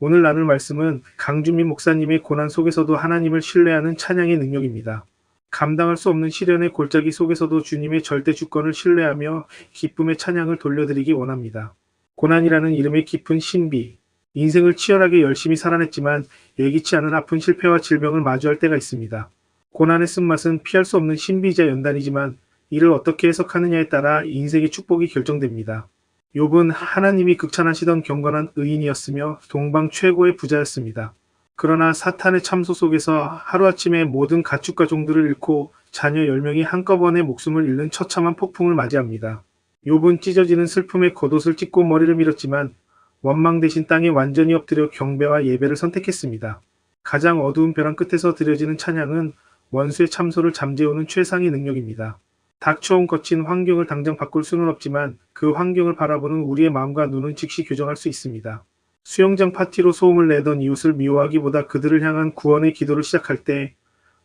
오늘 나눌 말씀은 강준민 목사님의 고난 속에서도 하나님을 신뢰하는 찬양의 능력입니다. 감당할 수 없는 시련의 골짜기 속에서도 주님의 절대 주권을 신뢰하며 기쁨의 찬양을 돌려드리기 원합니다. 고난이라는 이름의 깊은 신비, 인생을 치열하게 열심히 살아냈지만 예기치 않은 아픈 실패와 질병을 마주할 때가 있습니다. 고난의 쓴맛은 피할 수 없는 신비이자 연단이지만 이를 어떻게 해석하느냐에 따라 인생의 축복이 결정됩니다. 욥은 하나님이 극찬하시던 경건한 의인이었으며 동방 최고의 부자였습니다. 그러나 사탄의 참소 속에서 하루아침에 모든 가축과 종들을 잃고 자녀 10명이 한꺼번에 목숨을 잃는 처참한 폭풍을 맞이합니다. 욥은 찢어지는 슬픔에 겉옷을 찢고 머리를 밀었지만 원망 대신 땅에 완전히 엎드려 경배와 예배를 선택했습니다. 가장 어두운 벼랑 끝에서 드려지는 찬양은 원수의 참소를 잠재우는 최상의 능력입니다. 닥쳐온 거친 환경을 당장 바꿀 수는 없지만 그 환경을 바라보는 우리의 마음과 눈은 즉시 교정할 수 있습니다. 수영장 파티로 소음을 내던 이웃을 미워하기보다 그들을 향한 구원의 기도를 시작할 때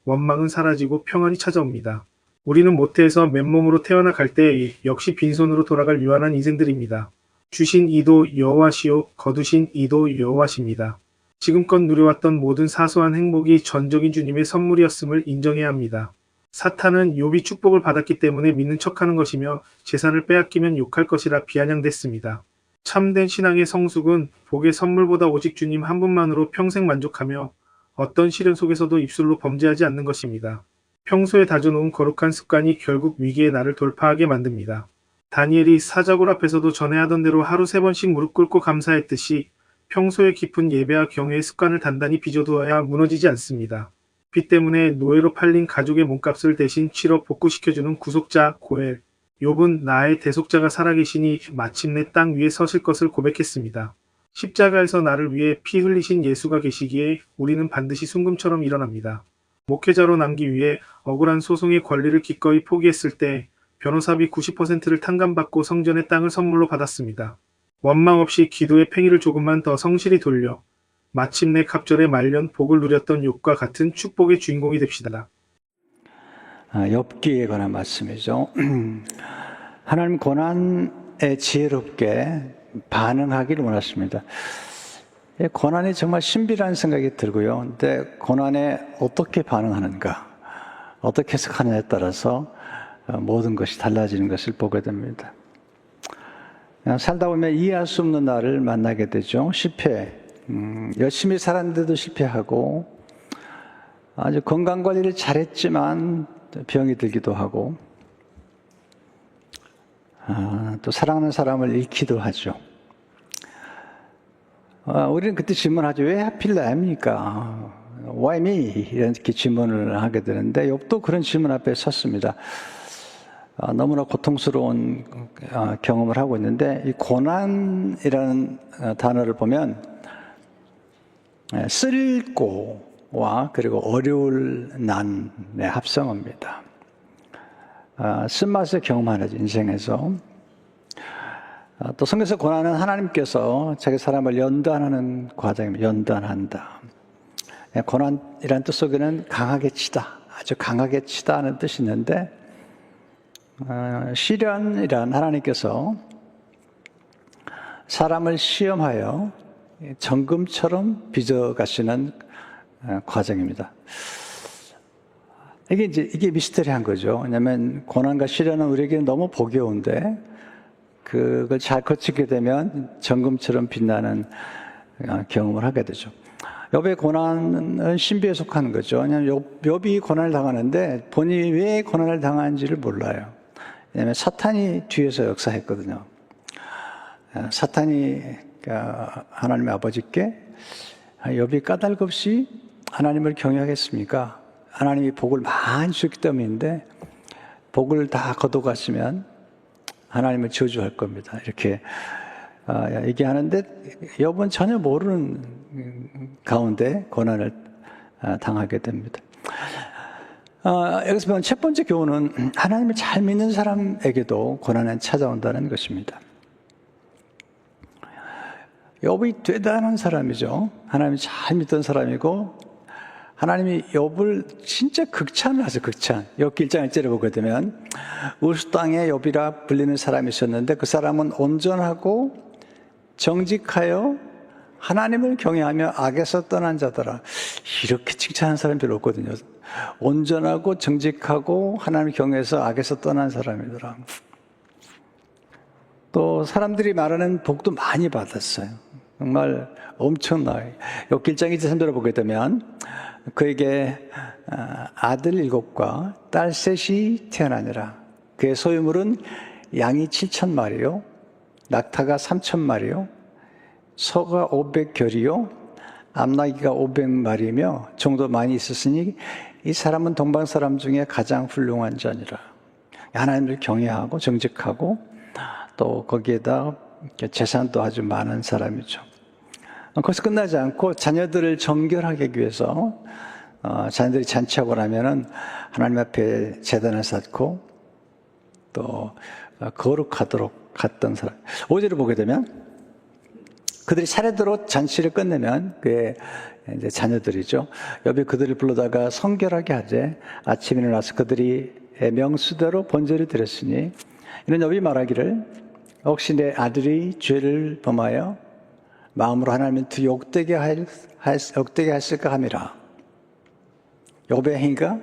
원망은 사라지고 평안이 찾아옵니다. 우리는 모태에서 맨몸으로 태어나 갈 때 역시 빈손으로 돌아갈 유한한 인생들입니다. 주신 이도 여호와시요 거두신 이도 여호와십니다. 지금껏 누려왔던 모든 사소한 행복이 전적인 주님의 선물이었음을 인정해야 합니다. 사탄은 욥이 축복을 받았기 때문에 믿는 척하는 것이며 재산을 빼앗기면 욕할 것이라 비아냥댔습니다. 참된 신앙의 성숙은 복의 선물보다 오직 주님 한 분만으로 평생 만족하며 어떤 시련 속에서도 입술로 범죄하지 않는 것입니다. 평소에 다져놓은 거룩한 습관이 결국 위기의 날을 돌파하게 만듭니다. 다니엘이 사자굴 앞에서도 전에 하던 대로 하루 3번씩 무릎 꿇고 감사했듯이 평소에 깊은 예배와 경외의 습관을 단단히 빚어두어야 무너지지 않습니다. 빚 때문에 노예로 팔린 가족의 몸값을 대신 치러 복구시켜주는 구속자 고엘. 욥은 나의 대속자가 살아계시니 마침내 땅 위에 서실 것을 고백했습니다. 십자가에서 나를 위해 피 흘리신 예수가 계시기에 우리는 반드시 순금처럼 일어납니다. 목회자로 남기 위해 억울한 소송의 권리를 기꺼이 포기했을 때 변호사비 90%를 탕감받고 성전의 땅을 선물로 받았습니다. 원망 없이 기도의 팽이를 조금만 더 성실히 돌려 마침내 갑절의 말년 복을 누렸던 욥과 같은 축복의 주인공이 됩시다. 욥기에 관한 말씀이죠. 하나님 고난에 지혜롭게 반응하기를 원하십니다. 고난이 정말 신비라는 생각이 들고요. 근데 고난에 어떻게 반응하는가, 어떻게 해석하느냐에 따라서 모든 것이 달라지는 것을 보게 됩니다. 살다 보면 이해할 수 없는 나를 만나게 되죠. 실패, 열심히 살았는데도 실패하고, 아주 건강관리를 잘했지만 병이 들기도 하고, 또 사랑하는 사람을 잃기도 하죠. 우리는 그때 질문하죠. 왜 하필 나입니까? Why me? 이렇게 질문을 하게 되는데 욥도 그런 질문 앞에 섰습니다. 너무나 고통스러운 경험을 하고 있는데 이 고난이라는 단어를 보면 쓸고와 그리고 어려울 난의 합성어입니다. 쓴맛을 경험하는 인생에서 또 성경에서 고난은 하나님께서 자기 사람을 연단하는 과정입니다. 연단한다. 고난이라는 뜻 속에는 강하게 치다, 아주 강하게 치다 하는 뜻이 있는데 시련이란 하나님께서 사람을 시험하여 정금처럼 빚어가시는 과정입니다. 이게 미스터리한 거죠. 왜냐하면 고난과 시련은 우리에게는 너무 보기온데 그걸 잘 거치게 되면 정금처럼 빛나는 경험을 하게 되죠. 욥의 고난은 신비에 속하는 거죠. 왜냐하면 욥이 고난을 당하는데 본인이 왜 고난을 당하는지를 몰라요. 왜냐하면 사탄이 뒤에서 역사했거든요. 사탄이 하나님의 아버지께 욥이 까닭 없이 하나님을 경외하겠습니까? 하나님이 복을 많이 주셨기 때문인데 복을 다 거둬갔으면 하나님을 저주할 겁니다. 이렇게 얘기하는데 욥은 전혀 모르는 가운데 고난을 당하게 됩니다. 여기서 보면 첫 번째 교훈은 하나님을 잘 믿는 사람에게도 고난은 찾아온다는 것입니다. 욥이 대단한 사람이죠. 하나님을 잘 믿던 사람이고 하나님이 욥을 진짜 극찬을 하죠. 극찬. 욥기 1장 1절에 보게 되면 우스 땅에 욥이라 불리는 사람이 있었는데 그 사람은 온전하고 정직하여 하나님을 경외하며 악에서 떠난 자들아. 이렇게 칭찬하는 사람이 별로 없거든요. 온전하고 정직하고 하나님을 경외해서 악에서 떠난 사람이더라. 또 사람들이 말하는 복도 많이 받았어요. 정말 엄청나요. 욥기 1장 2-3절을 보게 되면 그에게 아들 7과 딸 셋이 태어나니라. 그의 소유물은 양이 7,000마리요, 낙타가 3,000마리요, 소가 500결이요, 암나귀가 500마리며 정도 많이 있었으니 이 사람은 동방 사람 중에 가장 훌륭한 자니라. 하나님을 경외하고 정직하고 또 거기에다 재산도 아주 많은 사람이죠. 거기서 끝나지 않고 자녀들을 정결하게 하기 위해서 자녀들이 잔치하고 나면은 하나님 앞에 제단을 쌓고 또 거룩하도록 갔던 사람. 5절을 보게 되면 그들이 차례대로 잔치를 끝내면 그의 이제 자녀들이죠. 욥이 그들을 불러다가 성결하게 하되 아침에 일어나서 그들이 명수대로 번제를 드렸으니 이는 욥이 말하기를 혹시 내 아들이 죄를 범하여 마음으로 하나님을 더 욕되게 했을까 함이라. 욥의 행위가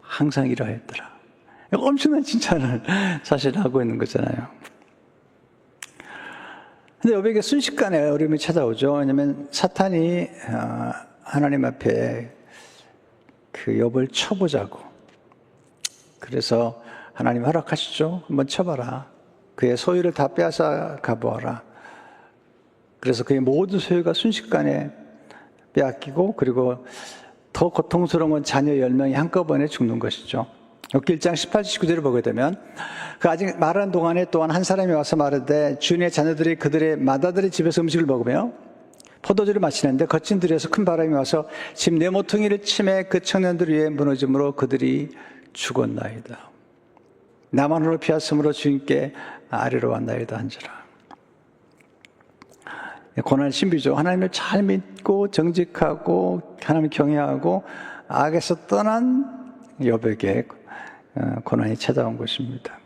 항상 이러했더라. 엄청난 칭찬을 사실 하고 있는 거잖아요. 근데 욥에게 순식간에 어려움이 찾아오죠. 왜냐하면 사탄이 하나님 앞에 그 욥을 쳐보자고. 그래서 하나님 허락하시죠. 한번 쳐봐라. 그의 소유를 다 빼앗아 가보아라. 그래서 그의 모든 소유가 순식간에 빼앗기고 그리고 더 고통스러운 건 자녀 10명이 한꺼번에 죽는 것이죠. 욥기 1장 18-19절을 보게 되면 그 아직 말하는 동안에 또한 한 사람이 와서 말하되 주인의 자녀들이 그들의 맏아들의 집에서 음식을 먹으며 포도주를 마시는데 거친 들에서 큰 바람이 와서 집 네 모퉁이를 치매 그 청년들 위에 무너짐으로 그들이 죽었나이다. 나만 홀로 피하였으므로 주인께 아래로 왔나이다 한지라. 고난 신비죠. 하나님을 잘 믿고 정직하고 하나님을 경외하고 악에서 떠난 욥에게 고난이 찾아온 것입니다.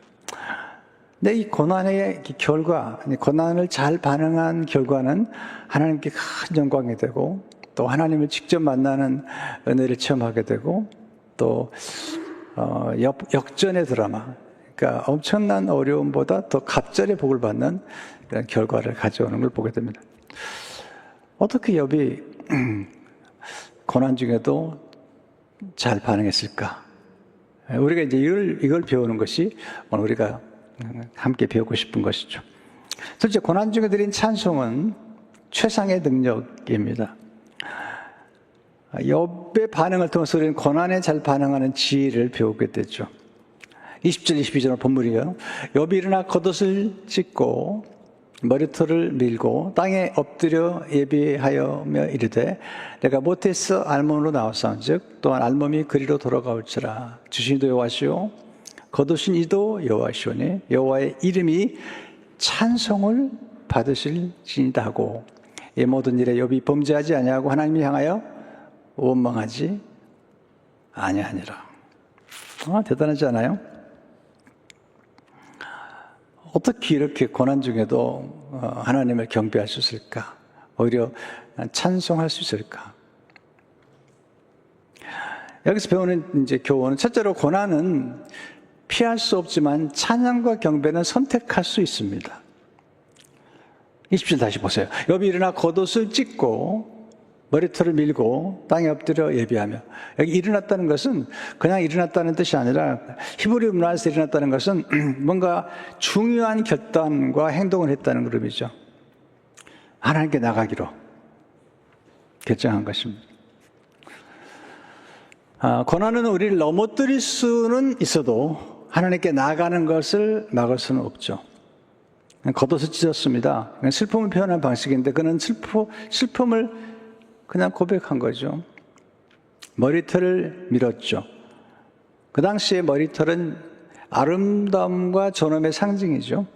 근데 이 고난의 결과, 고난을 잘 반응한 결과는 하나님께 큰 영광이 되고 또 하나님을 직접 만나는 은혜를 체험하게 되고 또 역전의 드라마, 그러니까 엄청난 어려움보다 더 갑절의 복을 받는 그런 결과를 가져오는 걸 보게 됩니다. 어떻게 욥이 고난 중에도 잘 반응했을까? 우리가 이제 이걸 배우는 것이 오늘 우리가 함께 배우고 싶은 것이죠. 실제 고난 중에 드린 찬송은 최상의 능력입니다. 욥의 반응을 통해서 우리는 고난에 잘 반응하는 지혜를 배우게 되죠. 20절, 22절 본문이요. 욥이 일어나 겉옷을 찢고 머리털을 밀고 땅에 엎드려 예비하여며 이르되 내가 못해서 알몸으로 나왔사온즉 또한 알몸이 그리로 돌아가올지라. 주신이도 여호와시오 거두신 이도 여호와시오니 여호와의 이름이 찬송을 받으실지니라 하고 이 모든 일에 욥이 범죄하지 아니하고 하나님을 향하여 원망하지 아니하니라. 대단하지 않아요? 어떻게 이렇게 고난 중에도 하나님을 경배할 수 있을까? 오히려 찬송할 수 있을까? 여기서 배우는 이제 교훈은 첫째로 고난은 피할 수 없지만 찬양과 경배는 선택할 수 있습니다. 20절 다시 보세요. 욥이 일어나 겉옷을 찢고 머리털을 밀고 땅에 엎드려 예비하며. 여기 일어났다는 것은 그냥 일어났다는 뜻이 아니라 히브리 문화에서 일어났다는 것은 뭔가 중요한 결단과 행동을 했다는 그룹이죠. 하나님께 나가기로 결정한 것입니다. 고난은 우리를 넘어뜨릴 수는 있어도 하나님께 나가는 것을 막을 수는 없죠. 겉옷을 찢었습니다. 슬픔을 표현한 방식인데 그는 슬픔을 그냥 고백한 거죠. 머리털을 밀었죠. 그 당시에 머리털은 아름다움과 존엄의 상징이죠.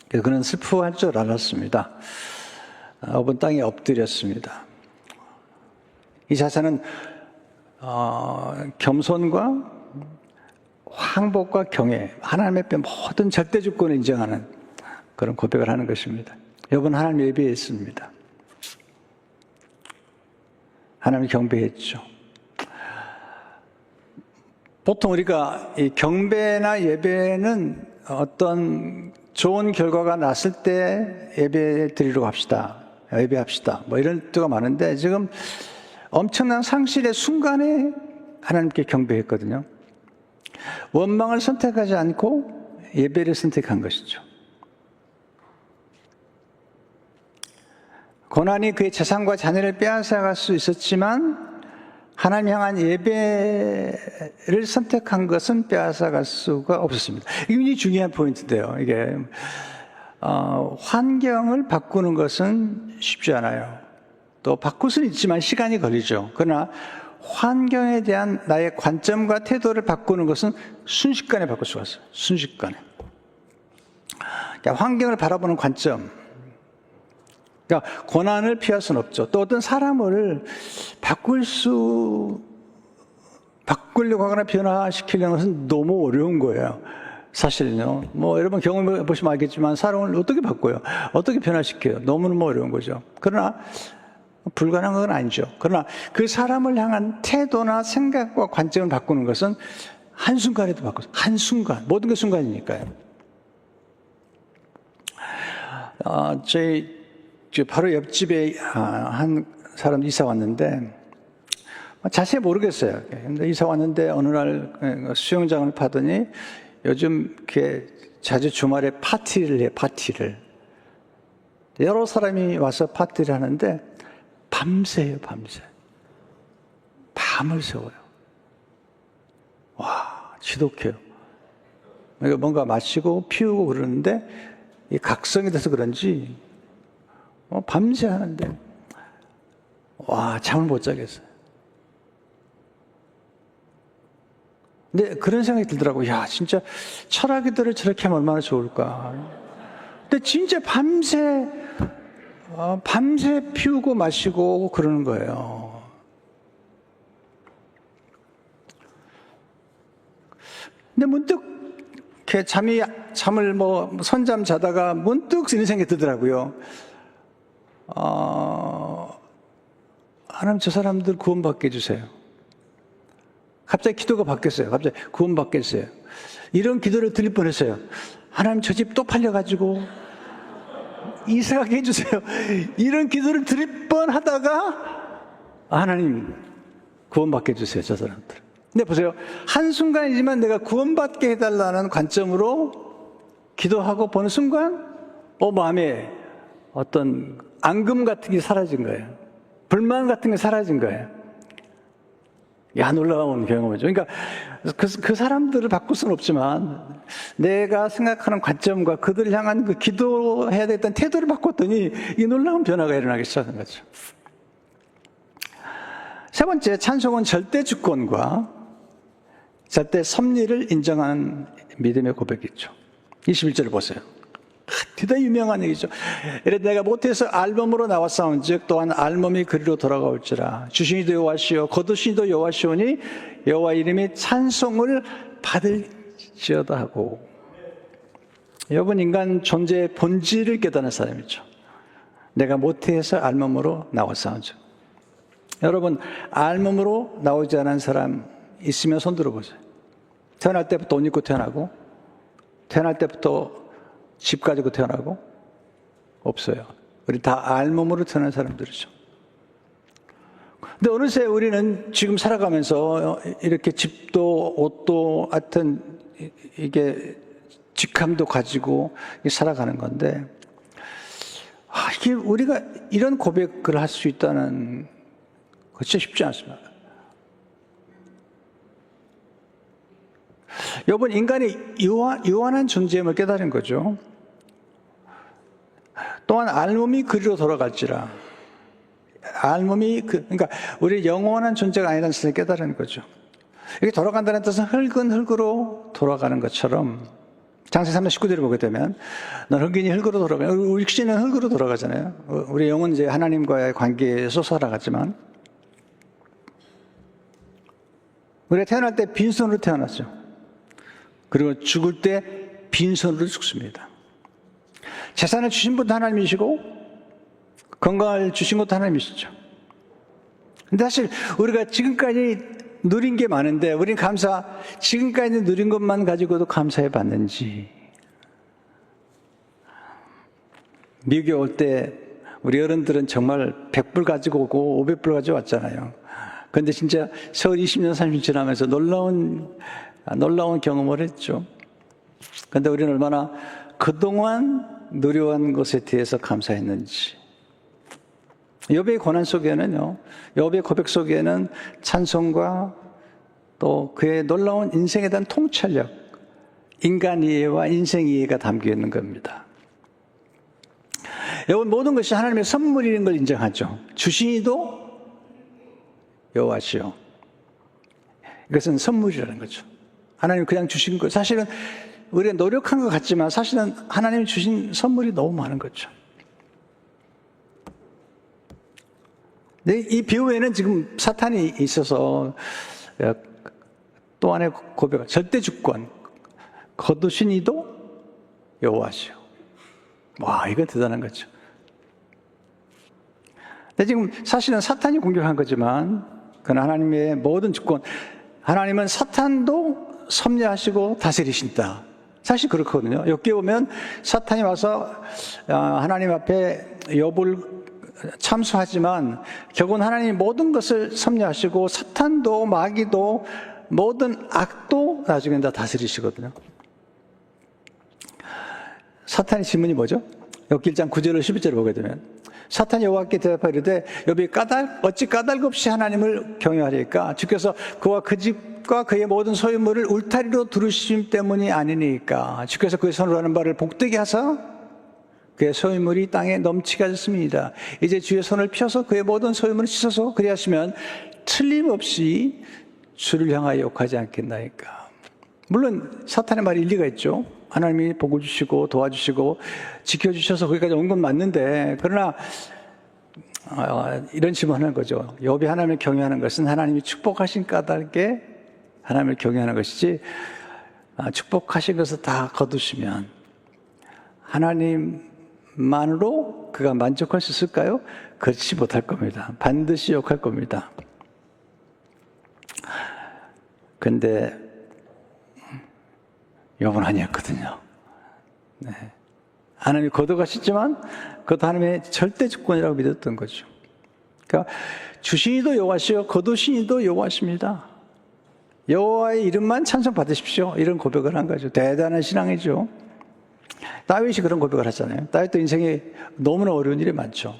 그래서 그는 슬퍼할 줄 알았습니다. 욥은 땅에 엎드렸습니다. 이 자세는 겸손과 황복과 경외, 하나님 앞에 모든 절대 주권을 인정하는 그런 고백을 하는 것입니다. 여러분, 하나님 예배했습니다. 하나님 경배했죠. 보통 우리가 이 경배나 예배는 어떤 좋은 결과가 났을 때 예배 드리러 갑시다. 예배합시다. 뭐 이런 뜻가 많은데 지금 엄청난 상실의 순간에 하나님께 경배했거든요. 원망을 선택하지 않고 예배를 선택한 것이죠. 고난이 그의 재산과 자녀를 빼앗아갈 수 있었지만 하나님 향한 예배를 선택한 것은 빼앗아갈 수가 없었습니다. 이게 굉장히 중요한 포인트인데요. 이게 환경을 바꾸는 것은 쉽지 않아요. 또 바꿀 수는 있지만 시간이 걸리죠. 그러나 환경에 대한 나의 관점과 태도를 바꾸는 것은 순식간에 바꿀 수가 있어요. 순식간에. 그러니까 환경을 바라보는 관점. 그러니까 고난을 피할 수는 없죠. 또 어떤 사람을 바꾸려고 하거나 변화시키려는 것은 너무 어려운 거예요. 사실은요. 뭐 여러분 경험해 보시면 알겠지만 사람을 어떻게 바꿔요? 어떻게 변화시켜요? 너무너무 어려운 거죠. 그러나 불가능한 건 아니죠. 그러나 그 사람을 향한 태도나 생각과 관점을 바꾸는 것은 한순간에도 바꿔서 한순간 모든 게 순간이니까요. 저희 바로 옆집에 한 사람 이사 왔는데 자세히 모르겠어요. 근데 이사 왔는데 어느 날 수영장을 파더니 요즘 이렇게 자주 주말에 파티를 해요. 파티를 여러 사람이 와서 파티를 하는데 밤새요. 밤새 밤을 새워요. 와, 지독해요. 뭔가 마시고 피우고 그러는데 이 각성이 돼서 그런지 밤새 하는데 와, 잠을 못 자겠어요. 근데 그런 생각이 들더라고요. 야, 진짜 철학이들을 저렇게 하면 얼마나 좋을까. 근데 진짜 밤새 피우고 마시고 그러는 거예요. 근데 문득 이렇게 잠을 선잠 자다가 문득 이런 생각이 들더라고요. 하나님 저 사람들 구원받게 해주세요. 갑자기 기도가 바뀌었어요. 갑자기 구원받게 해주세요. 이런 기도를 드릴 뻔했어요. 하나님 저 집 또 팔려가지고 이사가게 해주세요. 이런 기도를 드릴 뻔하다가 하나님 구원받게 해주세요. 저 사람들. 근데 보세요. 한순간이지만 내가 구원받게 해달라는 관점으로 기도하고 보는 순간 마음에 어떤 앙금 같은 게 사라진 거예요. 불만 같은 게 사라진 거예요. 야, 놀라운 경험이죠. 그러니까 그 사람들을 바꿀 수는 없지만 내가 생각하는 관점과 그들을 향한 그 기도해야 되겠다는 태도를 바꿨더니 이 놀라운 변화가 일어나기 시작한 거죠. 세 번째, 찬송은 절대 주권과 절대 섭리를 인정하는 믿음의 고백이죠. 21절을 보세요. 대단히 유명한 얘기죠. 이래 내가 못해서 알몸으로 나왔사온즉 또한 알몸이 그리로 돌아가올지라. 주신이도 여호와시오 거두신이도 여호와시오니 여호와 이름이 찬송을 받을지어다 하고. 여러분, 인간 존재의 본질을 깨닫는 사람이죠. 내가 못해서 알몸으로 나왔사온즉. 여러분, 알몸으로 나오지 않은 사람 있으면 손 들어보세요. 태어날 때부터 옷 입고 태어나고 태어날 때부터 집 가지고 태어나고 없어요. 우리 다 알몸으로 태어난 사람들이죠. 근데 어느새 우리는 지금 살아가면서 이렇게 집도 옷도 하여튼 이게 직함도 가지고 살아가는 건데 이게 우리가 이런 고백을 할 수 있다는 거 진짜 쉽지 않습니다. 여러분, 인간이 유한한 존재임을 깨달은 거죠. 또한 알몸이 그리로 돌아갈지라. 알몸이 그러니까 우리 영원한 존재가 아니라는 것을 깨달은 거죠. 이렇게 돌아간다는 뜻은 흙은 흙으로 돌아가는 것처럼 장세기 3장 19절을 보게 되면 넌 흙이니 흙으로 돌아가. 우리 육신은 흙으로 돌아가잖아요. 우리 영은 이제 하나님과의 관계에서 살아가지만 우리가 태어날 때 빈손으로 태어났죠. 그리고 죽을 때 빈손으로 죽습니다. 재산을 주신 분도 하나님이시고 건강을 주신 것도 하나님이시죠. 근데 사실 우리가 지금까지 누린 게 많은데 우리는 지금까지 누린 것만 가지고도 감사해 봤는지. 미국에 올 때 우리 어른들은 정말 100불 가지고 오고 500불 가지고 왔잖아요. 근데 진짜 세월 20년, 30년 지나면서 놀라운 경험을 했죠. 근데 우리는 얼마나 그동안 누려온 것에 대해서 감사했는지. 욥의 고난 속에는요, 욥의 고백 속에는 찬송과 또 그의 놀라운 인생에 대한 통찰력, 인간 이해와 인생 이해가 담겨 있는 겁니다. 욥은 모든 것이 하나님의 선물인 걸 인정하죠. 주신 이도 여호와시요. 이것은 선물이라는 거죠. 하나님 그냥 주신 거, 사실은 우리가 노력한 것 같지만 사실은 하나님이 주신 선물이 너무 많은 거죠. 이 비유에는 지금 사탄이 있어서 또 하나의 고백, 절대 주권, 거두신 이도 여호와시요. 와, 이거 대단한 거죠. 근데 지금 사실은 사탄이 공격한 거지만 그건 하나님의 모든 주권, 하나님은 사탄도 섭리하시고 다스리신다. 사실 그렇거든요. 욥기에 보면 사탄이 와서 하나님 앞에 욥을 참수하지만 결국은 하나님이 모든 것을 섭리하시고 사탄도 마귀도 모든 악도 나중엔 다 다스리시거든요. 사탄의 질문이 뭐죠? 욥기 1장 9절로 11절을 보게 되면 사탄이 여호와께 대답하이르되 욥이 어찌 까닭 없이 하나님을 경외하리까? 주께서 그와 그 집과 그의 모든 소유물을 울타리로 두르심 때문이 아니니까. 주께서 그의 손으로 하는 바를 복되게 하사 그의 소유물이 땅에 넘치게 하셨습니다. 이제 주의 손을 펴서 그의 모든 소유물을 씻어서 그리하시면 틀림없이 주를 향하여 욕하지 않겠나이까. 물론 사탄의 말이 일리가 있죠. 하나님이 복을 주시고 도와주시고 지켜주셔서 거기까지 온 건 맞는데, 그러나 이런 질문을 하는 거죠. 욥이 하나님을 경외하는 것은 하나님이 축복하신 까닭에 하나님을 경외하는 것이지, 축복하신 것을 다 거두시면 하나님만으로 그가 만족할 수 있을까요? 그렇지 못할 겁니다. 반드시 욕할 겁니다. 근데 욥은 아니었거든요. 네. 하나님이 거둬가시지만 그것도 하나님의 절대 주권이라고 믿었던 거죠. 그러니까 주신이도 여호와시요 거두신이도 여호와십니다. 여호와의 이름만 찬송 받으십시오. 이런 고백을 한 거죠. 대단한 신앙이죠. 다윗이 그런 고백을 하잖아요. 다윗도 인생에 너무나 어려운 일이 많죠.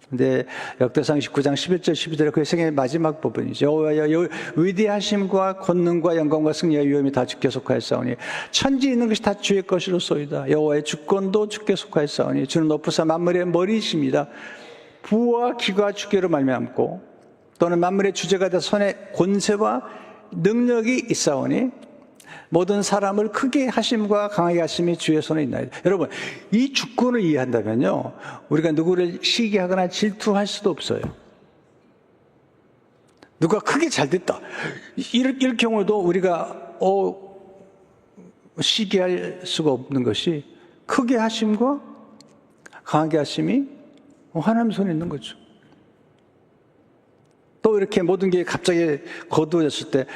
근데 역대상 19장 11절 12절에 그의 생의 마지막 부분이죠. 여호와여 위대하심과 권능과 영광과 승리와 위엄이 다 주께 속하였사오니 천지 있는 것이 다 주의 것이로소이다. 여호와의 주권도 주께 속하였사오니 주는 높으사 만물의 머리이십니다. 부와 기가 주께로 말미암고 또는 만물의 주제가 돼 손에 권세와 능력이 있사오니 모든 사람을 크게 하심과 강하게 하심이 주의 손에 있나이다. 여러분, 이 주권을 이해한다면요, 우리가 누구를 시기하거나 질투할 수도 없어요. 누가 크게 잘 됐다, 이럴 경우도 우리가 시기할 수가 없는 것이, 크게 하심과 강하게 하심이 하나님 손에 있는 거죠. 또 이렇게 모든 게 갑자기 거두어졌을 때,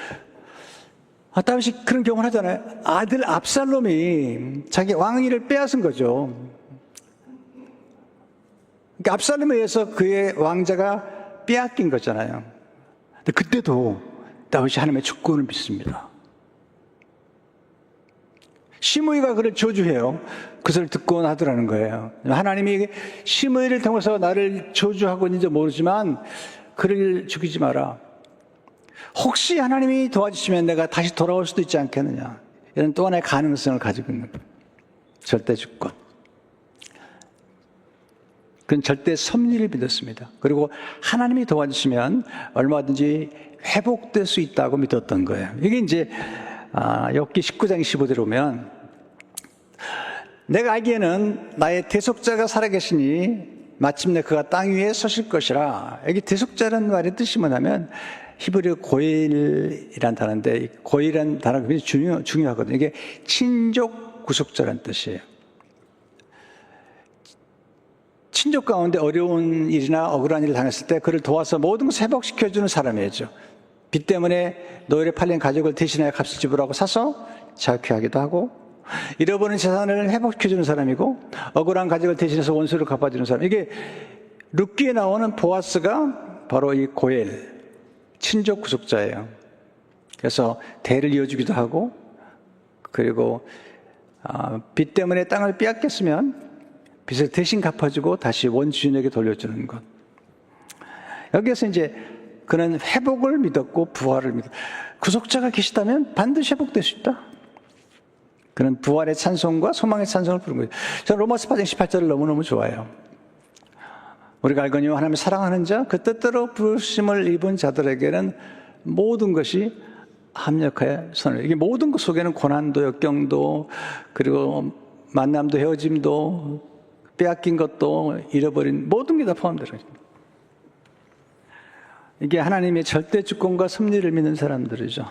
다윗이 그런 경험을 하잖아요. 아들 압살롬이 자기 왕위를 빼앗은 거죠. 그러니까 압살롬에 의해서 그의 왕자가 빼앗긴 거잖아요. 근데 그때도 다윗이 하나님의 주권을 믿습니다. 시므이가 그를 저주해요. 그것을 듣고 하더라는 거예요. 하나님이 시므이를 통해서 나를 저주하고 있는지 모르지만 그를 죽이지 마라. 혹시 하나님이 도와주시면 내가 다시 돌아올 수도 있지 않겠느냐. 이런 또 하나의 가능성을 가지고 있는 거예요. 절대 주권. 그건 절대 섭리를 믿었습니다. 그리고 하나님이 도와주시면 얼마든지 회복될 수 있다고 믿었던 거예요. 이게 이제 욥기 19장 25절에 보면 내가 알기에는 나의 대속자가 살아계시니 마침내 그가 땅 위에 서실 것이라. 여기 대속자라는 말의 뜻이 뭐냐면 히브리 고일이란 단어인데, 이 고일이라는 단어가 굉장히 중요하거든요. 이게 친족 구속자라는 뜻이에요. 친족 가운데 어려운 일이나 억울한 일을 당했을 때 그를 도와서 모든 것을 회복시켜주는 사람이었죠. 빚 때문에 노예에 팔린 가족을 대신하여 값을 지불하고 사서 자유하기도 하고, 잃어버린 재산을 회복시켜주는 사람이고, 억울한 가족을 대신해서 원수를 갚아주는 사람. 이게 룻기에 나오는 보아스가 바로 이 고엘, 친족 구속자예요. 그래서 대를 이어주기도 하고, 그리고 빚 때문에 땅을 빼앗겼으면 빚을 대신 갚아주고 다시 원주인에게 돌려주는 것. 여기에서 이제 그는 회복을 믿었고 부활을 믿었고, 구속자가 계시다면 반드시 회복될 수 있다. 그는 부활의 찬송과 소망의 찬송을 부른 거예요. 저는 로마서 8장 18절을 너무너무 좋아해요. 우리가 알거니와 하나님을 사랑하는 자, 그 뜻대로 부르심을 입은 자들에게는 모든 것이 합력하여 선을. 이게 모든 것 속에는 고난도, 역경도, 그리고 만남도, 헤어짐도, 빼앗긴 것도, 잃어버린 모든 게 다 포함되어 있습니다. 이게 하나님의 절대 주권과 섭리를 믿는 사람들이죠.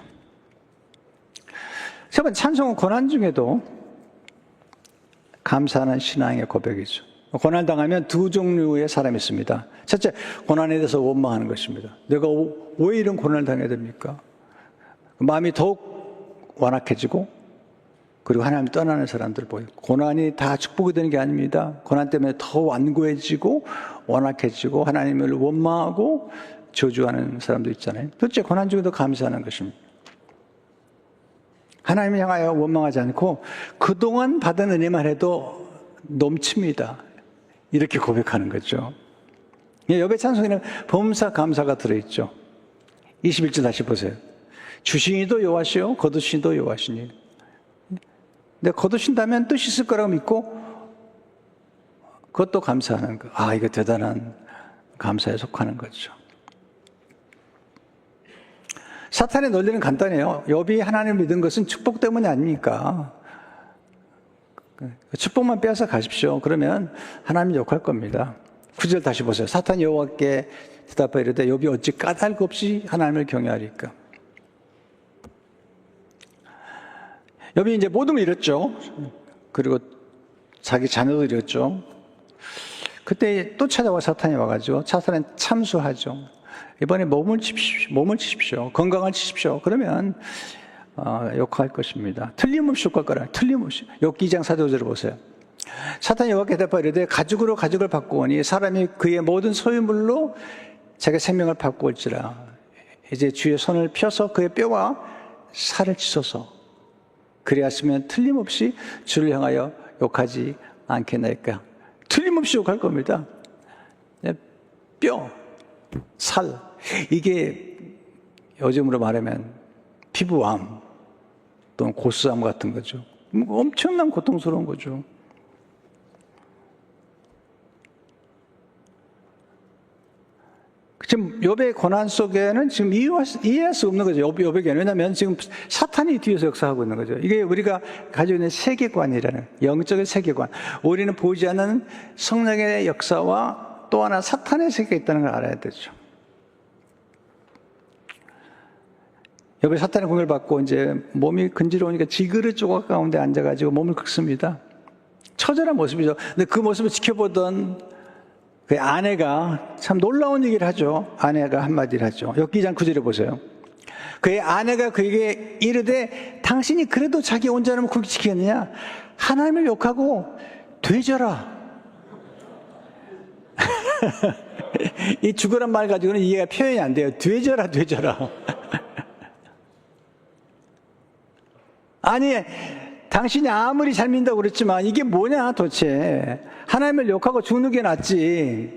세 번째, 찬송은 고난 중에도 감사하는 신앙의 고백이죠. 고난을 당하면 두 종류의 사람이 있습니다. 첫째, 고난에 대해서 원망하는 것입니다. 내가 왜 이런 고난을 당해야 됩니까? 마음이 더욱 완악해지고, 그리고 하나님을 떠나는 사람들 보여요. 고난이 다 축복이 되는 게 아닙니다. 고난 때문에 더 완고해지고 완악해지고 하나님을 원망하고 저주하는 사람도 있잖아요. 둘째, 고난 중에도 감사하는 것입니다. 하나님을 향하여 원망하지 않고 그동안 받은 은혜만 해도 넘칩니다. 이렇게 고백하는 거죠. 욥의 찬송에는 범사 감사가 들어있죠. 21절 다시 보세요. 주시니도 여호와시요 거두시니도 여호와시니. 내가 거두신다면 뜻이 있을 거라고 믿고 그것도 감사하는 거. 아, 이거 대단한 감사에 속하는 거죠. 사탄의 논리는 간단해요. 욥이 하나님을 믿은 것은 축복 때문이 아닙니까? 축복만 빼앗아 가십시오. 그러면 하나님 욕할 겁니다. 9절 다시 보세요. 사탄이 여호와께 대답하여 이르되 욥이 어찌 까닭 없이 하나님을 경외하리까? 욥이 이제 모든 걸 잃었죠. 그리고 자기 자녀도 잃었죠. 그때 또 찾아와 사탄이 와가지고 사탄은 참수하죠. 이번에 몸을 치십시오. 건강을 치십시오. 그러면 욕할 것입니다. 틀림없이 욕할 거라. 틀림없이. 욥기 2장 4절을 보세요. 사탄이 여호와께 대답하여 이르되 가죽으로 가죽을 바꾸오니 사람이 그의 모든 소유물로 자기 생명을 바꾸올지라. 이제 주의 손을 펴서 그의 뼈와 살을 치소서. 그리하시면 틀림없이 주를 향하여 욕하지 않겠나이까. 틀림없이 욕할 겁니다. 뼈, 살, 이게 요즘으로 말하면 피부암 또는 고스암 같은 거죠. 엄청난 고통스러운 거죠. 지금 욥의 고난 속에는 지금 이해할 수 없는 거죠. 욥에게는. 왜냐하면 지금 사탄이 뒤에서 역사하고 있는 거죠. 이게 우리가 가지고 있는 세계관이라는 영적인 세계관. 우리는 보이지 않는 성령의 역사와 또 하나 사탄의 세계가 있다는 걸 알아야 되죠. 욥이 사탄의 공격을 받고 이제 몸이 근지러우니까 지그릇 조각 가운데 앉아가지고 몸을 긁습니다. 처절한 모습이죠. 근데 그 모습을 지켜보던 그 아내가 참 놀라운 얘기를 하죠. 아내가 한마디를 하죠. 욥기 2장 9절에 보세요. 그의 아내가 그에게 이르되 당신이 그래도 자기 온전함을 굳게 지켰느냐? 하나님을 욕하고 되져라. 이 죽으란 말 가지고는 이해가 표현이 안 돼요. 되져라, 되져라. 아니, 당신이 아무리 잘 믿는다고 그랬지만 이게 뭐냐 도대체. 하나님을 욕하고 죽는 게 낫지.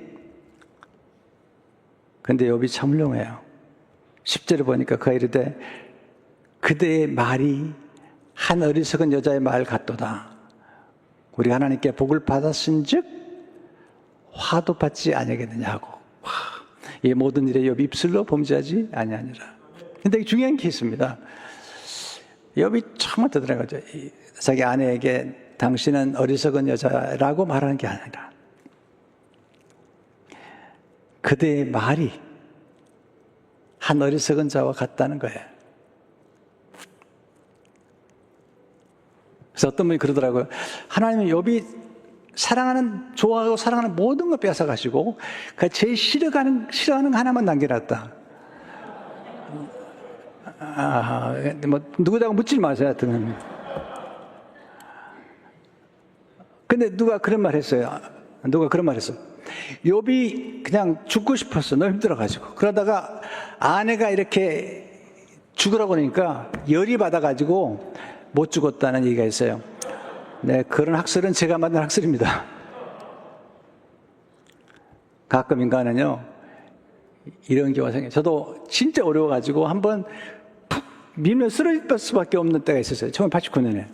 근데 욥이 참 훌륭해요. 10절에 보니까 그가 이르되 그대의 말이 한 어리석은 여자의 말 같도다. 우리가 하나님께 복을 받았은 즉 화도 받지 아니하겠느냐 하고. 이 모든 일에 욥이 입술로 범죄하지 아니하니라. 근데 이게 중요한 게 있습니다. 욥이 정말 대단한 거죠. 자기 아내에게 당신은 어리석은 여자라고 말하는 게 아니라 그대의 말이 한 어리석은 자와 같다는 거예요. 그래서 어떤 분이 그러더라고요. 하나님은 욥이 좋아하고 사랑하는 모든 걸 뺏어가시고, 그 제일 싫어하는 거 하나만 남겨놨다. 뭐, 누구다고 묻지 마세요, 하여튼. 근데 누가 그런 말 했어요. 욥이 그냥 죽고 싶었어. 너무 힘들어가지고. 그러다가 아내가 이렇게 죽으라고 그러니까 열이 받아가지고 못 죽었다는 얘기가 있어요. 네, 그런 학설은 제가 만든 학설입니다. 가끔 인간은요, 이런 경우가 생겨요. 저도 진짜 어려워가지고 한번 푹 밀면 쓰러질 수밖에 없는 때가 있었어요. 1989년에.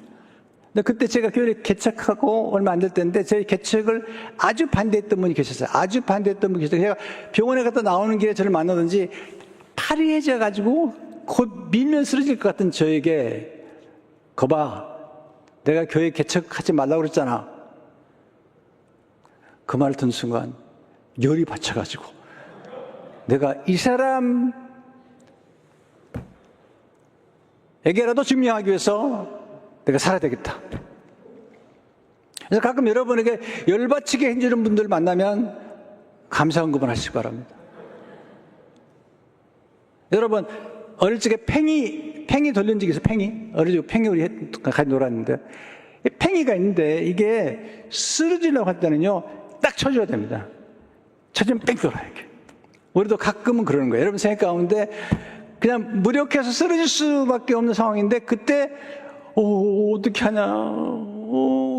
근데 그때 제가 교회를 개척하고 얼마 안 될 때인데, 제 개척을 아주 반대했던 분이 계셨어요. 아주 반대했던 분이 계셨어요. 제가 병원에 갔다 나오는 길에 저를 만나든지 팔이 해져가지고 곧 밀면 쓰러질 것 같은 저에게, 거봐, 내가 교회 개척하지 말라고 그랬잖아. 그 말을 듣는 순간 열이 받쳐가지고 내가 이 사람에게라도 증명하기 위해서 내가 살아야 되겠다. 그래서 가끔 여러분에게 열받치게 해주는 분들 만나면 감사 언급을 하시기 바랍니다. 여러분, 어릴 적에 팽이 돌린 적이 있어요. 어릴 적에 팽이 우리 같이 놀았는데, 팽이가 있는데 이게 쓰러지려고 할 때는요, 딱 쳐줘야 됩니다. 쳐주면 뺑 돌아요, 이렇게. 우리도 가끔은 그러는 거예요. 여러분 생각 가운데 그냥 무력해서 쓰러질 수밖에 없는 상황인데, 그때 어떻게 하냐,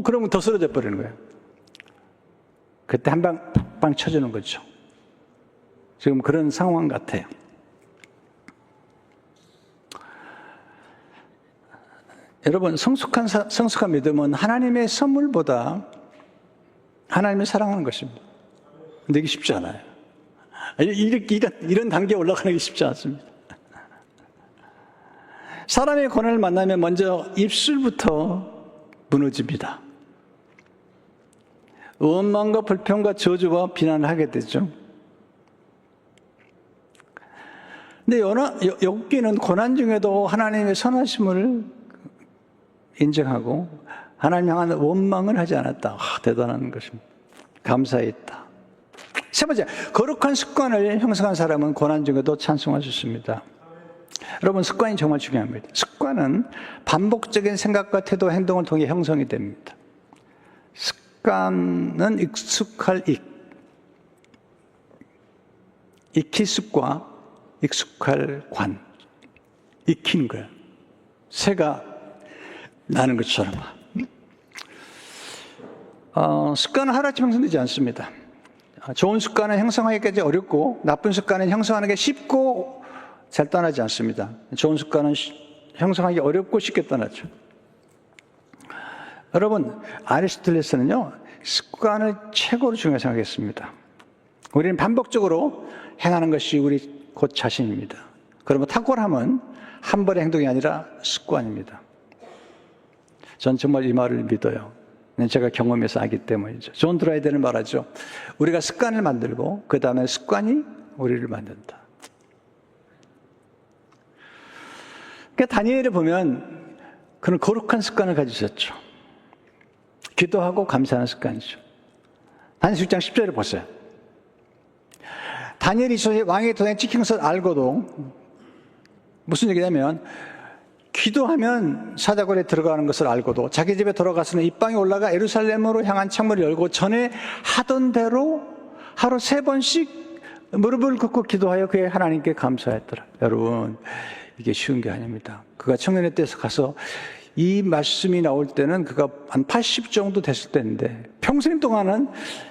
그러면 더 쓰러져 버리는 거예요. 그때 한 방 팍방 쳐주는 거죠. 지금 그런 상황 같아요. 여러분, 성숙한 믿음은 하나님의 선물보다 하나님을 사랑하는 것입니다. 근데 이게 쉽지 않아요. 이런 단계에 올라가는 게 쉽지 않습니다. 사람의 고난을 만나면 먼저 입술부터 무너집니다. 원망과 불평과 저주와 비난을 하게 되죠. 근데 욥기는 고난 중에도 하나님의 선하심을 인정하고 하나님 향한 원망을 하지 않았다. 대단한 것입니다. 감사했다. 세 번째, 거룩한 습관을 형성한 사람은 고난 중에도 찬송할 수 있습니다. 여러분, 습관이 정말 중요합니다. 습관은 반복적인 생각과 태도, 행동을 통해 형성이 됩니다. 습관은 익숙할 익히습과 익숙할 관. 익히는 거예요. 새가 나는 것처럼. 습관은 하루아침에 형성되지 않습니다. 좋은 습관은 형성하기까지 어렵고, 나쁜 습관은 형성하는 게 쉽고 잘 떠나지 않습니다. 좋은 습관은 형성하기 어렵고 쉽게 떠나죠. 여러분, 아리스토텔레스는요, 습관을 최고로 중요하게 생각했습니다. 우리는 반복적으로 행하는 것이 우리 곧 자신입니다. 그러면 탁월함은 한 번의 행동이 아니라 습관입니다. 전 정말 이 말을 믿어요. 제가 경험해서 알기 때문이죠. 존 드라이덴은 말하죠. 우리가 습관을 만들고 그 다음에 습관이 우리를 만든다. 그러니까 다니엘을 보면 그런 거룩한 습관을 가지셨죠. 기도하고 감사하는 습관이죠. 다니엘 6장 10절을 보세요. 다니엘이 왕의 도장에 찍힌 것을 알고도, 무슨 얘기냐면, 기도하면 사자굴에 들어가는 것을 알고도 자기 집에 돌아가서는 입방에 올라가 예루살렘으로 향한 창문을 열고 전에 하던 대로 하루 3번씩 무릎을 꿇고 기도하여 그의 하나님께 감사했더라. 여러분, 이게 쉬운 게 아닙니다. 그가 청년의 때에서 가서 이 말씀이 나올 때는 그가 한 80 정도 됐을 때인데, 평생 동안은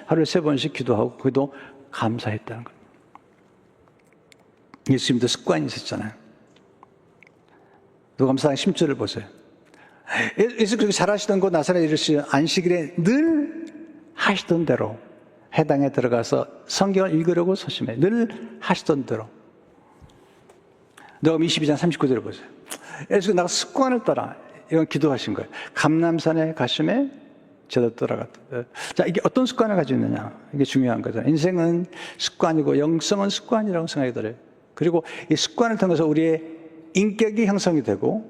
하루에 3번씩 기도하고 그도 감사했다는 겁니다. 예수님도 습관이 있었잖아요. 누가복음 10절을 보세요. 예수께서 잘하시던 곳 나사렛에 이르시되 안식일에 늘 하시던 대로 해당에 들어가서 성경을 읽으려고 소심해. 늘 하시던 대로. 누가복음 22장 39절을 보세요. 예수께서 나가 습관을 따라, 이건 기도하신 거예요. 감람산에 가심에 저도 따라갔다. 자, 이게 어떤 습관을 가지고 있느냐, 이게 중요한 거죠. 인생은 습관이고 영성은 습관이라고 생각이 들어요. 그리고 이 습관을 통해서 우리의 인격이 형성이 되고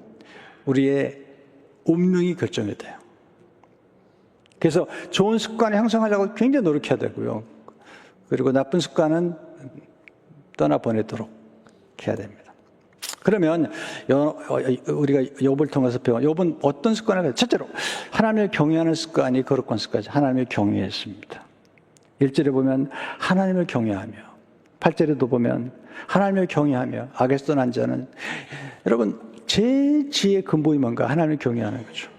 우리의 운명이 결정이 돼요. 그래서 좋은 습관을 형성하려고 굉장히 노력해야 되고요. 그리고 나쁜 습관은 떠나보내도록 해야 됩니다. 그러면 우리가 욥을 통해서 배운 욥은 어떤 습관을 가졌어요? 첫째로 하나님을 경외하는 습관이 거룩한 습관이죠. 하나님을 경외했습니다. 1절에 보면 하나님을 경외하며, 8절에도 보면 하나님을 경외하며 악에서 떠난 자는, 여러분 제 지혜의 근본이 뭔가? 하나님을 경외하는 거죠.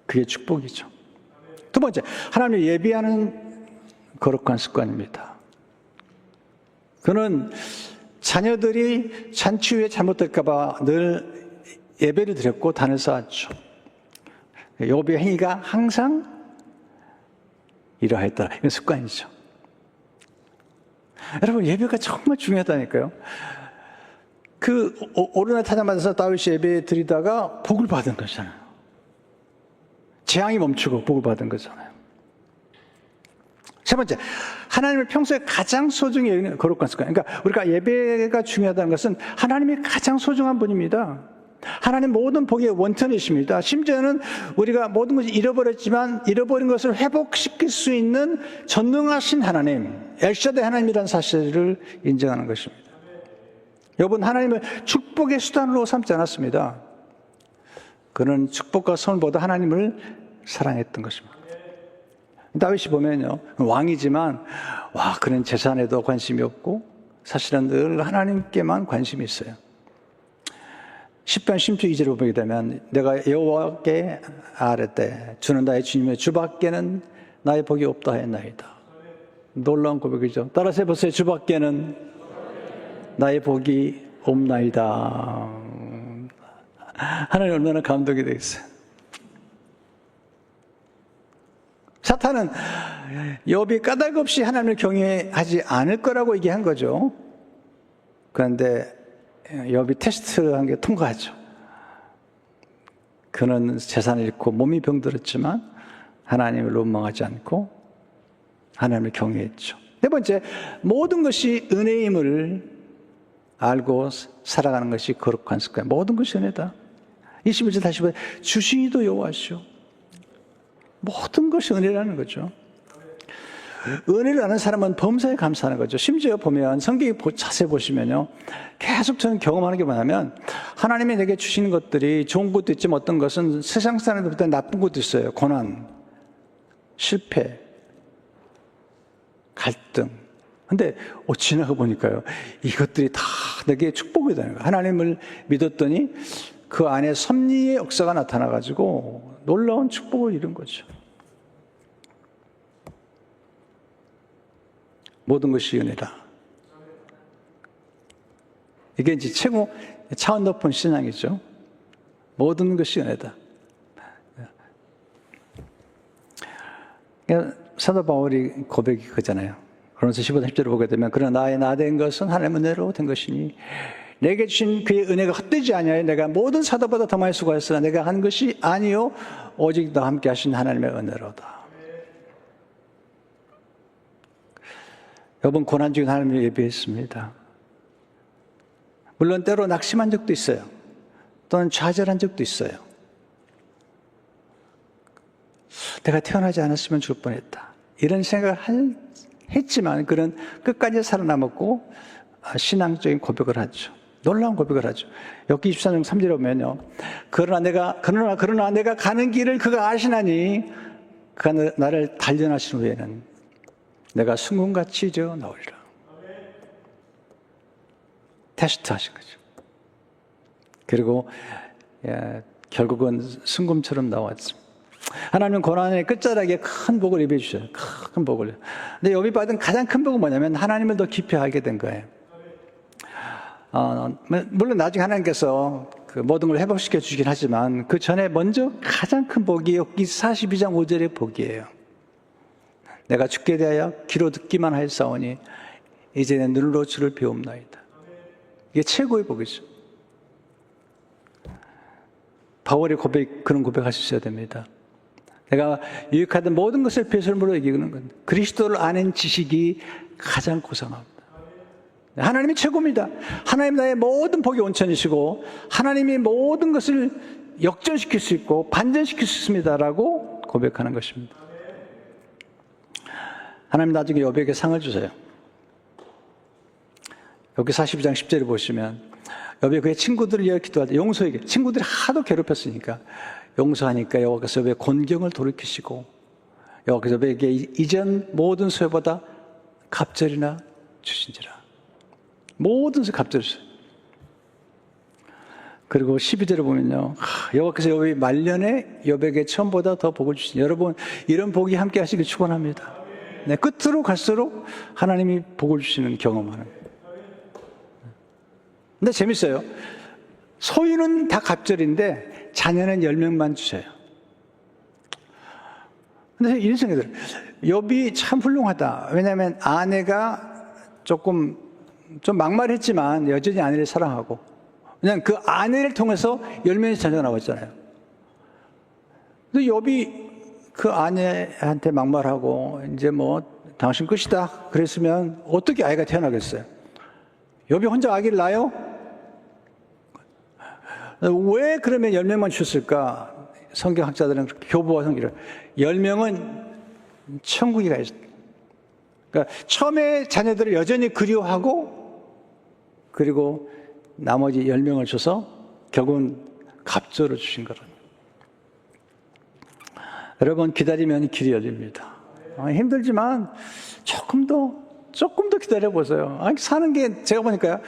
그게 축복이죠. 두 번째, 하나님을 예배하는 거룩한 습관입니다. 그는 자녀들이 잔치 후에 잘못될까 봐 늘 예배를 드렸고 단을 쌓았죠. 욥의 행위가 항상 이러했더라. 이건 습관이죠. 여러분, 예배가 정말 중요하다니까요. 그 오르날 타자마자 다윗이 예배 드리다가 복을 받은 거잖아요. 재앙이 멈추고 복을 받은 거잖아요. 세 번째, 하나님을 평소에 가장 소중히 여기는 거룩한 습관. 그러니까 우리가 예배가 중요하다는 것은 하나님이 가장 소중한 분입니다. 하나님 모든 복의 원천이십니다. 심지어는 우리가 모든 것을 잃어버렸지만 잃어버린 것을 회복시킬 수 있는 전능하신 하나님, 엘샤다이 하나님이라는 사실을 인정하는 것입니다. 욥은 하나님을 축복의 수단으로 삼지 않았습니다. 그는 축복과 선물보다 하나님을 사랑했던 것입니다. 다윗이 보면요, 왕이지만 그는 재산에도 관심이 없고 사실은 늘 하나님께만 관심이 있어요. 10편 10편 2절을 보게 되면 내가 여호와께 아뢰되 주는 나의 주님의 주밖에는 나의 복이 없다 하였나이다. 놀라운 고백이죠. 따라서 해보세요. 주밖에는 나의 복이 없나이다. 하나님 얼마나 감동이 되겠어요. 사탄은 욥이 까닭 없이 하나님을 경외하지 않을 거라고 얘기한 거죠. 그런데 욥이 테스트한 게 통과하죠. 그는 재산을 잃고 몸이 병들었지만 하나님을 원망하지 않고 하나님을 경외했죠. 네 번째, 모든 것이 은혜임을 알고 살아가는 것이 거룩한 습관. 모든 것이 은혜다. 21절 다시 보세요. 주시기도 여호와시오. 모든 것이 은혜라는 거죠. 은혜를 아는 사람은 범사에 감사하는 거죠. 심지어 보면 성경에 자세히 보시면요, 계속 저는 경험하는 게 뭐냐면 하나님이 내게 주시는 것들이 좋은 것도 있지만 어떤 것은 세상 사람들보다 나쁜 것도 있어요. 고난, 실패, 갈등. 근데 지나가 보니까요, 이것들이 다 내게 축복이 되는 거예요. 하나님을 믿었더니 그 안에 섭리의 역사가 나타나가지고 놀라운 축복을 이룬 거죠. 모든 것이 은혜다. 이게 이제 최고 차원 높은 신앙이죠. 모든 것이 은혜다. 사도 바울이 고백이 그잖아요. 그러면서 15절 10절을 보게 되면 그러나 나의 나된 것은 하나님의 은혜로 된 것이니 내게 주신 그의 은혜가 헛되지 아니하여 내가 모든 사도보다 더 많이 수고하였으나 내가 한 것이 아니요 오직 너 함께 하신 하나님의 은혜로다. 여러분, 고난 중에 하나님을 예배했습니다. 물론 때로 낙심한 적도 있어요. 또는 좌절한 적도 있어요. 내가 태어나지 않았으면 죽을 뻔했다. 이런 생각을 했지만 그는 끝까지 살아남았고 신앙적인 고백을 하죠. 놀라운 고백을 하죠. 욥기 24장 3절에 보면요, 그러나 내가 가는 길을 그가 아시나니 그가 나를 단련하신 후에는 내가 순금같이 되어 나오리라. 테스트 하신 거죠. 그리고 결국은 순금처럼 나왔습니다. 하나님은 고난의 끝자락에 큰 복을 입혀 주셔요. 큰 복을. 근데 욥이 받은 가장 큰 복은 뭐냐면 하나님을 더 깊이 알게 된 거예요. 물론 나중에 하나님께서 그 모든 걸 회복시켜 주긴 하지만 그 전에 먼저 가장 큰 복이 욥기 42장 5절의 복이에요. 내가 죽게 대하여 귀로 듣기만 하였사오니 이제 내 눈으로 주를 배움나이다. 이게 최고의 복이죠. 바울의 그런 고백하셨어야 됩니다. 내가 유익하던 모든 것을 배설물로 여기는 건 그리스도를 아는 지식이 가장 고상합니다. 하나님이 최고입니다. 하나님 나의 모든 복이 온천이시고 하나님이 모든 것을 역전시킬 수 있고 반전시킬 수 있습니다라고 고백하는 것입니다. 하나님 나중에 욥에게 상을 주세요. 여기 42장 10절을 보시면 욥이 그의 친구들을 위하여 기도할 때 용서에게 친구들이 하도 괴롭혔으니까 용서하니까 여호와께서 욥의 곤경을 돌이키시고 여호와께서 욥에게 이전 모든 소유보다 갑절이나 주신지라. 모든 소유 갑절을 주세요. 그리고 12절을 보면요, 여호와께서 욥의 말년에 욥에게 처음보다 더 복을 주시니 여러분 이런 복이 함께 하시길 축원합니다. 네, 끝으로 갈수록 하나님이 복을 주시는 경험하는. 근데 재밌어요. 소유는 다 갑절인데 자녀는 10명만 주세요. 근데 이런 생각이 들어요. 욥이 참 훌륭하다. 왜냐하면 아내가 조금 좀 막말했지만 여전히 아내를 사랑하고 그냥 그 아내를 통해서 10명의 자녀가 나왔잖아요. 근데 욥이 그 아내한테 막말하고 이제 뭐 당신 끝이다 그랬으면 어떻게 아이가 태어나겠어요? 욥이 혼자 아기를 낳아요? 왜 그러면 10명만 주셨을까? 성경학자들은 교부와 성기를 10명은 천국에 가 있어요. 그러니까 처음에 자녀들을 여전히 그리워하고 그리고 나머지 10명을 줘서 결국은 갑절을 주신 거라는. 여러분 기다리면 길이 열립니다. 힘들지만 조금 더 기다려보세요. 사는 게 제가 보니까요,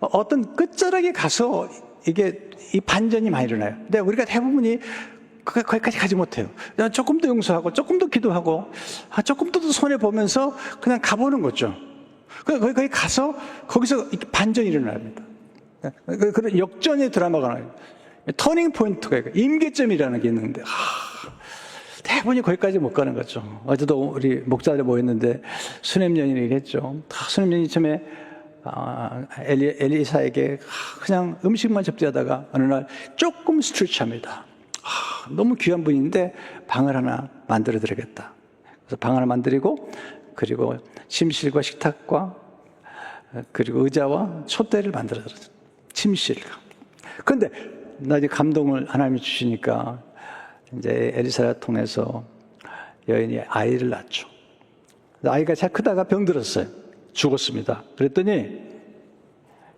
어떤 끝자락에 가서 이게 이 반전이 많이 일어나요. 근데 우리가 대부분이 거기까지 가지 못해요. 조금 더 용서하고 조금 더 기도하고 조금 더 손해보면서 그냥 가보는 거죠. 거기 가서 거기서 반전이 일어납니다. 그런 역전의 드라마가 나요. 터닝 포인트가 있고 임계점이라는 게 있는데 대부분이 거기까지 못 가는 거죠. 어제도 우리 목사들 모였는데 수냄년이 얘기했죠. 수냄년이 처음에 엘리사에게 그냥 음식만 접대하다가 어느 날 조금 스트레치합니다. 너무 귀한 분인데 방을 하나 만들어 드리겠다. 그래서 방 하나 만들고 그리고 침실과 식탁과 그리고 의자와 촛대를 만들어 드렸어요. 침실과. 그런데 나 이제 감동을 하나님이 주시니까 이제 엘리사를 통해서 여인이 아이를 낳죠. 아이가 잘 크다가 병들었어요. 죽었습니다. 그랬더니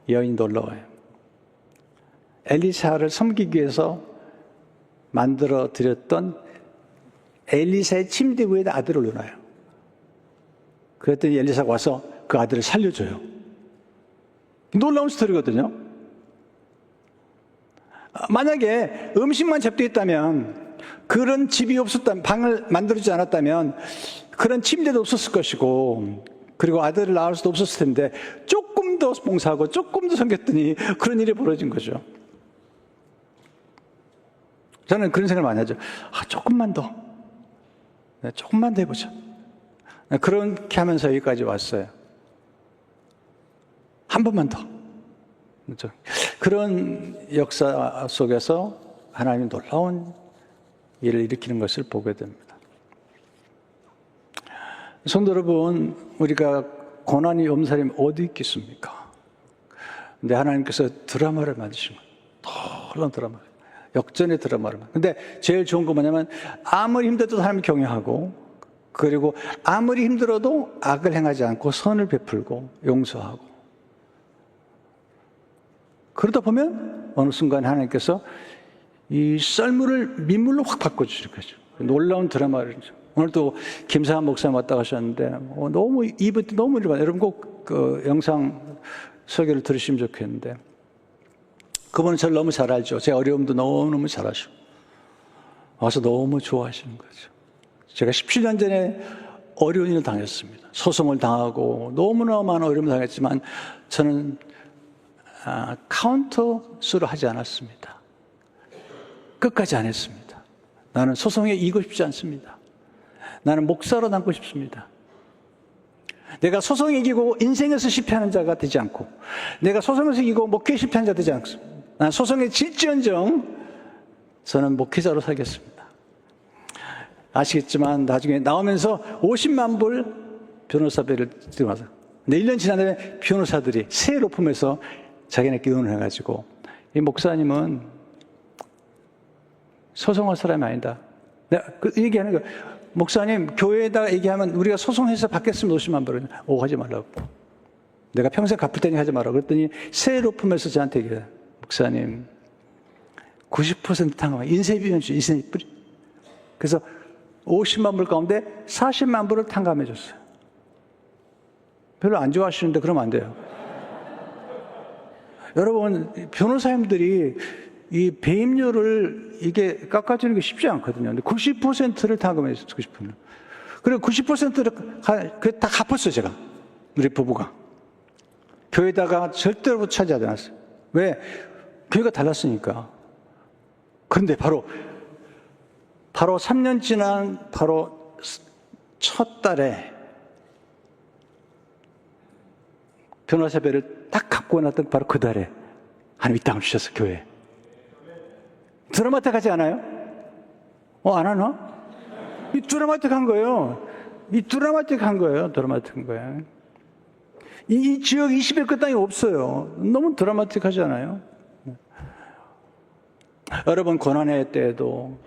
여인이 놀라워요. 엘리사를 섬기기 위해서 만들어 드렸던 엘리사의 침대 위에다 아들을 놓아요. 그랬더니 엘리사가 와서 그 아들을 살려줘요. 놀라운 스토리거든요. 만약에 음식만 접대했다면, 그런 집이 없었다면, 방을 만들어주지 않았다면 그런 침대도 없었을 것이고 그리고 아들을 낳을 수도 없었을 텐데 조금 더 봉사하고 조금 더 섬겼더니 그런 일이 벌어진 거죠. 저는 그런 생각을 많이 하죠. 조금만 더 해보자. 그렇게 하면서 여기까지 왔어요. 한 번만 더. 그런 역사 속에서 하나님이 놀라운 일을 일으키는 것을 보게 됩니다. 성도 여러분, 우리가 고난이 없는 사람이 어디 있겠습니까? 근데 하나님께서 드라마를 만드신 거예요. 놀라운 드라마. 역전의 드라마를. 근데 제일 좋은 건 뭐냐면 아무리 힘들어도 사람을 경외하고 그리고 아무리 힘들어도 악을 행하지 않고 선을 베풀고 용서하고 그러다 보면 어느 순간 하나님께서 이 썰물을 민물로 확 바꿔주실 거죠. 놀라운 드라마를. 오늘도 김상한 목사님 왔다 가셨는데 너무 이분 너무 일반. 여러분 꼭 그 영상 설교를 들으시면 좋겠는데 그분은 저를 너무 잘 알죠. 제 어려움도 너무너무 잘 아시고 와서 너무 좋아하시는 거죠. 제가 17년 전에 어려운 일을 당했습니다. 소송을 당하고 너무나 많은 어려움을 당했지만 저는 카운터 수를 하지 않았습니다. 끝까지 안 했습니다. 나는 소송에 이기고 싶지 않습니다. 나는 목사로 남고 싶습니다. 내가 소송에 이기고 인생에서 실패하는 자가 되지 않고 내가 소송에서 이기고 목회에 실패하는 자가 되지 않습니다. 나는 소송에 질지언정 저는 목회자로 살겠습니다. 아시겠지만 나중에 나오면서 50만 불 변호사비를 들고 와서 근데 1년 지난 다음에 변호사들이 새 로펌에서 자기네끼리 의논을 해가지고 이 목사님은 소송할 사람이 아니다. 내가 그 얘기하는 거야. 목사님, 교회에다가 얘기하면 우리가 소송해서 받겠으면 50만 불. 하지 말라고. 내가 평생 갚을 테니 하지 말라고. 그랬더니 새 로펌에서 저한테 얘기해요. 목사님, 90% 탕감, 인쇄비용이죠, 인쇄비. 그래서 50만 불 가운데 40만 불을 탕감해 줬어요. 별로 안 좋아하시는데 그러면 안 돼요. 여러분, 변호사님들이 이 배임료를 이게 깎아주는 게 쉽지 않거든요. 근데 90%를 탕감해 줬어요, 90%. 그리고 90%를 다 갚았어요, 제가. 우리 부부가. 교회에다가 절대로 차지하지 않았어요. 왜? 교회가 달랐으니까. 그런데 바로 3년 지난 바로 첫 달에 변호사비를 딱 갚고 났던 바로 그 달에 하나님 이 땅을 주셨어, 교회에. 드라마틱하지 않아요? 안 하나? 이 드라마틱한 거예요. 드라마틱한 거예요. 이 지역 20일 그 땅이 없어요. 너무 드라마틱하지 않아요? 여러분, 고난의 때에도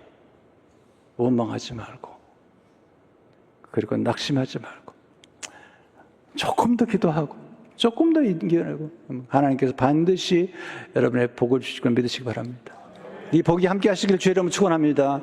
원망하지 말고, 그리고 낙심하지 말고, 조금 더 기도하고, 조금 더 인기하고, 하나님께서 반드시 여러분의 복을 주실 걸 믿으시기 바랍니다. 이 복이 함께 하시길 주의 이름으로 축원합니다.